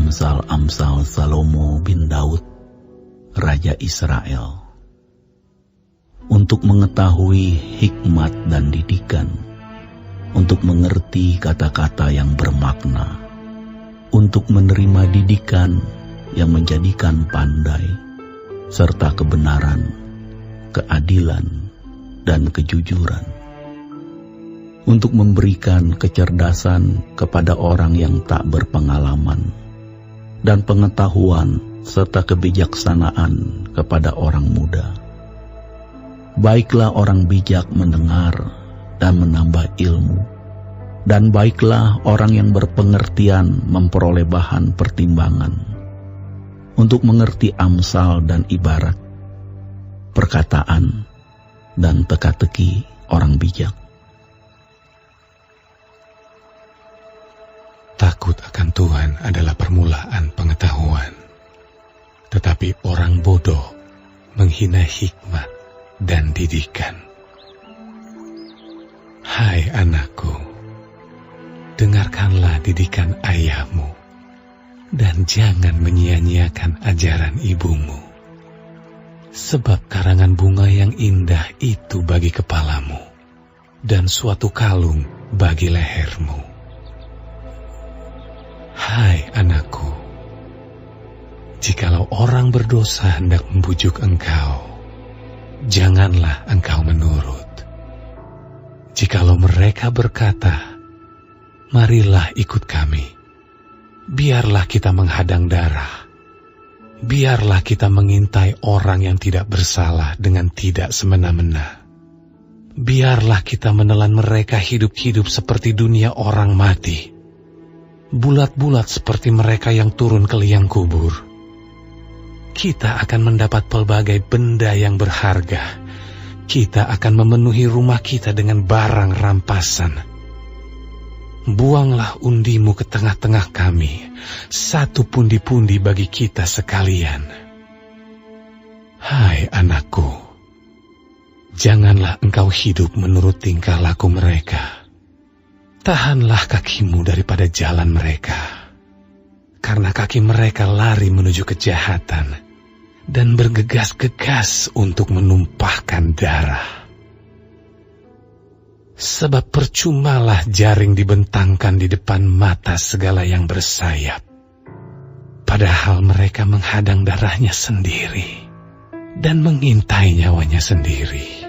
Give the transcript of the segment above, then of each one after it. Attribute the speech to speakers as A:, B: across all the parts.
A: Amsal-amsal Salomo bin Daud, Raja Israel, untuk mengetahui hikmat dan didikan, untuk mengerti kata-kata yang bermakna, untuk menerima didikan yang menjadikan pandai, serta kebenaran, keadilan, dan kejujuran, untuk memberikan kecerdasan kepada orang yang tak berpengalaman, dan pengetahuan serta kebijaksanaan kepada orang muda. Baiklah orang bijak mendengar dan menambah ilmu, dan baiklah orang yang berpengertian memperoleh bahan pertimbangan, untuk mengerti amsal dan ibarat, perkataan dan teka-teki orang bijak.
B: Takut akan Tuhan adalah permulaan pengetahuan, tetapi orang bodoh menghina hikmat dan didikan. Hai anakku, dengarkanlah didikan ayahmu, dan jangan menyia-nyiakan ajaran ibumu. Sebab karangan bunga yang indah itu bagi kepalamu, dan suatu kalung bagi lehermu. Hai anakku, jikalau orang berdosa hendak membujuk engkau, janganlah engkau menurut. Jikalau mereka berkata, marilah ikut kami, biarlah kita menghadang darah, biarlah kita mengintai orang yang tidak bersalah dengan tidak semena-mena. Biarlah kita menelan mereka hidup-hidup seperti dunia orang mati, bulat-bulat seperti mereka yang turun ke liang kubur. Kita akan mendapat pelbagai benda yang berharga. Kita akan memenuhi rumah kita dengan barang rampasan. Buanglah undimu ke tengah-tengah kami, satu pundi-pundi bagi kita sekalian. Hai anakku, janganlah engkau hidup menurut tingkah laku mereka. Tahanlah kakimu daripada jalan mereka, karena kaki mereka lari menuju kejahatan dan bergegas-gegas untuk menumpahkan darah. Sebab percumalah jaring dibentangkan di depan mata segala yang bersayap, padahal mereka menghadang darahnya sendiri dan mengintai nyawanya sendiri.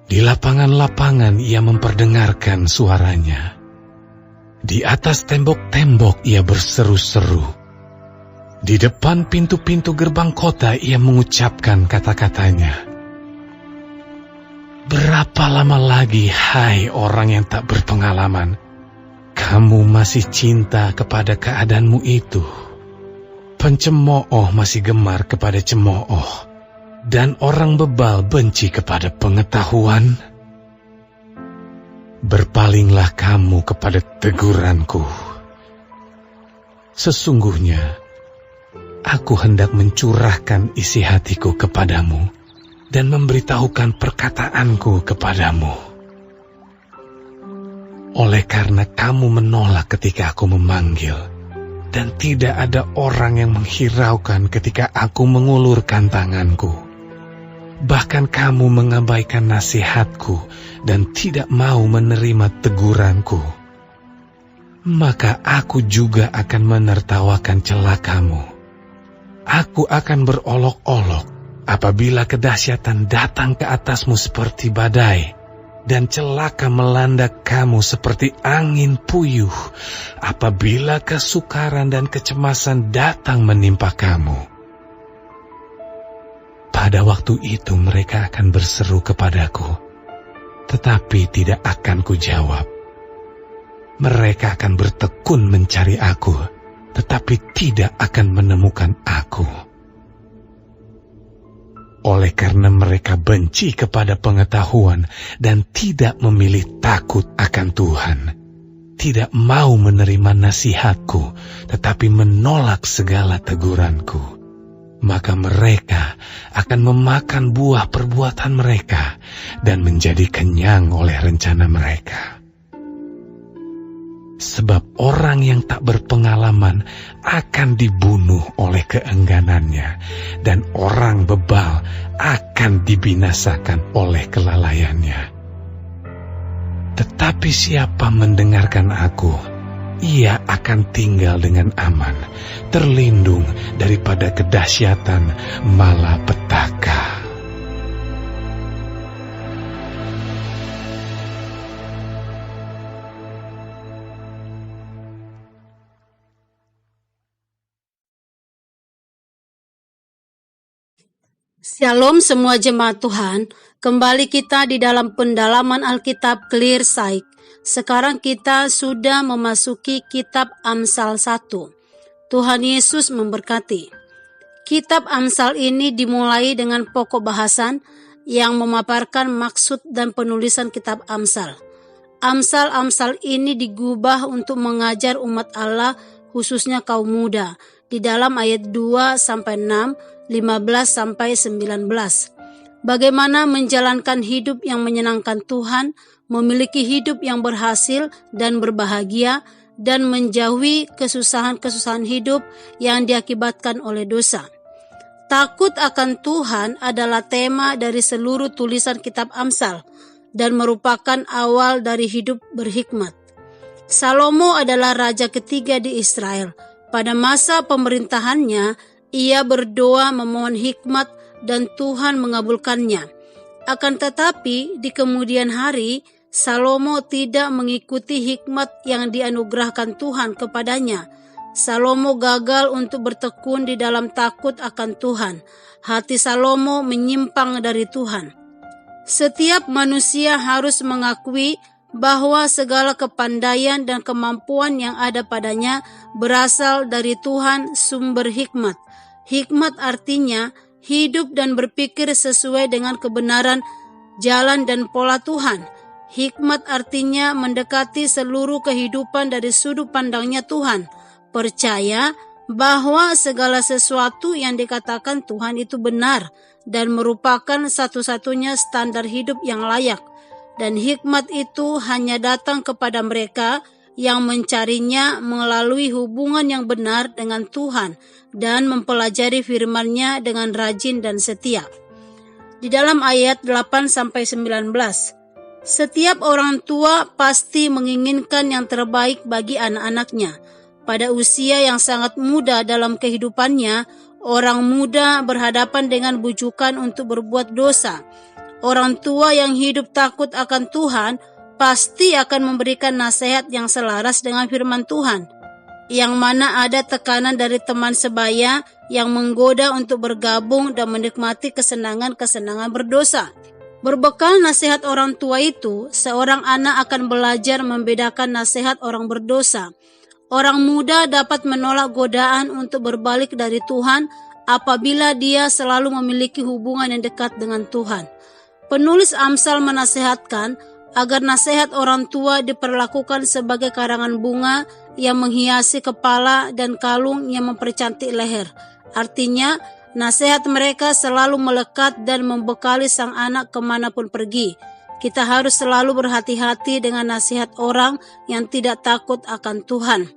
B: Di lapangan-lapangan ia memperdengarkan suaranya. Di atas tembok-tembok ia berseru-seru. Di depan pintu-pintu gerbang kota ia mengucapkan kata-katanya. Berapa lama lagi, hai orang yang tak berpengalaman, kamu masih cinta kepada keadaanmu itu? Pencemooh masih gemar kepada cemooh, dan orang bebal benci kepada pengetahuan. Berpalinglah kamu kepada teguranku. Sesungguhnya, aku hendak mencurahkan isi hatiku kepadamu dan memberitahukan perkataanku kepadamu. Oleh karena kamu menolak ketika aku memanggil, dan tidak ada orang yang menghiraukan ketika aku mengulurkan tanganku. Bahkan kamu mengabaikan nasihatku dan tidak mau menerima teguranku. Maka aku juga akan menertawakan celakamu. Aku akan berolok-olok apabila kedahsyatan datang ke atasmu seperti badai, dan celaka melanda kamu seperti angin puyuh apabila kesukaran dan kecemasan datang menimpa kamu. Pada waktu itu mereka akan berseru kepadaku, tetapi tidak akan kujawab. Mereka akan bertekun mencari aku, tetapi tidak akan menemukan aku. Oleh karena mereka benci kepada pengetahuan dan tidak memilih takut akan Tuhan, tidak mau menerima nasihatku, tetapi menolak segala teguranku, maka mereka akan memakan buah perbuatan mereka dan menjadi kenyang oleh rencana mereka. Sebab orang yang tak berpengalaman akan dibunuh oleh keengganannya, dan orang bebal akan dibinasakan oleh kelalaiannya. Tetapi siapa mendengarkan aku, ia akan tinggal dengan aman, terlindung daripada kedahsyatan malapetaka.
C: Shalom semua jemaat Tuhan, kembali kita di dalam pendalaman Alkitab Clear Sight. Sekarang kita sudah memasuki kitab Amsal 1. Tuhan Yesus memberkati. Kitab Amsal ini dimulai dengan pokok bahasan yang memaparkan maksud dan penulisan kitab Amsal. Amsal-amsal ini digubah untuk mengajar umat Allah, khususnya kaum muda, di dalam ayat 2-6, 15-19. Bagaimana menjalankan hidup yang menyenangkan Tuhan, memiliki hidup yang berhasil dan berbahagia, dan menjauhi kesusahan-kesusahan hidup yang diakibatkan oleh dosa. Takut akan Tuhan adalah tema dari seluruh tulisan kitab Amsal dan merupakan awal dari hidup berhikmat. Salomo adalah raja ketiga di Israel. Pada masa pemerintahannya, ia berdoa memohon hikmat dan Tuhan mengabulkannya. Akan tetapi di kemudian hari, Salomo tidak mengikuti hikmat yang dianugerahkan Tuhan kepadanya. Salomo gagal untuk bertekun di dalam takut akan Tuhan. Hati Salomo menyimpang dari Tuhan. Setiap manusia harus mengakui bahwa segala kepandaian dan kemampuan yang ada padanya berasal dari Tuhan, sumber hikmat. Hikmat artinya hidup dan berpikir sesuai dengan kebenaran, jalan dan pola Tuhan. Hikmat artinya mendekati seluruh kehidupan dari sudut pandangnya Tuhan. Percaya bahwa segala sesuatu yang dikatakan Tuhan itu benar dan merupakan satu-satunya standar hidup yang layak. Dan hikmat itu hanya datang kepada mereka yang mencarinya melalui hubungan yang benar dengan Tuhan dan mempelajari firman-Nya dengan rajin dan setia. Di dalam ayat 8-19, setiap orang tua pasti menginginkan yang terbaik bagi anak-anaknya. Pada usia yang sangat muda dalam kehidupannya, orang muda berhadapan dengan bujukan untuk berbuat dosa. Orang tua yang hidup takut akan Tuhan pasti akan memberikan nasihat yang selaras dengan firman Tuhan, yang mana ada tekanan dari teman sebaya yang menggoda untuk bergabung dan menikmati kesenangan-kesenangan berdosa. Berbekal nasihat orang tua itu, seorang anak akan belajar membedakan nasihat orang berdosa. Orang muda dapat menolak godaan untuk berbalik dari Tuhan apabila dia selalu memiliki hubungan yang dekat dengan Tuhan. Penulis Amsal menasihatkan agar nasihat orang tua diperlakukan sebagai karangan bunga yang menghiasi kepala dan kalung yang mempercantik leher. Artinya, nasihat mereka selalu melekat dan membekali sang anak kemanapun pergi. Kita harus selalu berhati-hati dengan nasihat orang yang tidak takut akan Tuhan.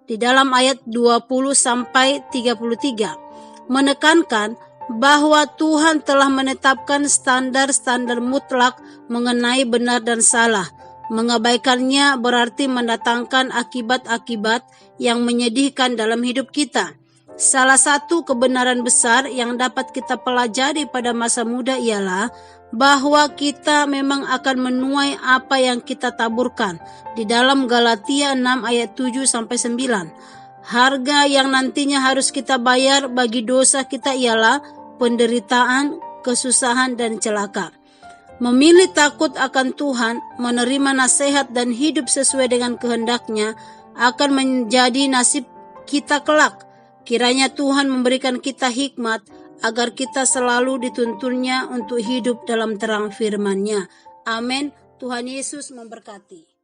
C: Di dalam ayat 20-33, menekankan bahwa Tuhan telah menetapkan standar-standar mutlak mengenai benar dan salah. Mengabaikannya berarti mendatangkan akibat-akibat yang menyedihkan dalam hidup kita. Salah satu kebenaran besar yang dapat kita pelajari pada masa muda ialah bahwa kita memang akan menuai apa yang kita taburkan. Di dalam Galatia 6 ayat 7-9, harga yang nantinya harus kita bayar bagi dosa kita ialah penderitaan, kesusahan, dan celaka. Memilih takut akan Tuhan, menerima nasihat dan hidup sesuai dengan kehendak-Nya akan menjadi nasib kita kelak. Kiranya Tuhan memberikan kita hikmat agar kita selalu dituntunnya untuk hidup dalam terang firman-Nya. Amin. Tuhan Yesus memberkati.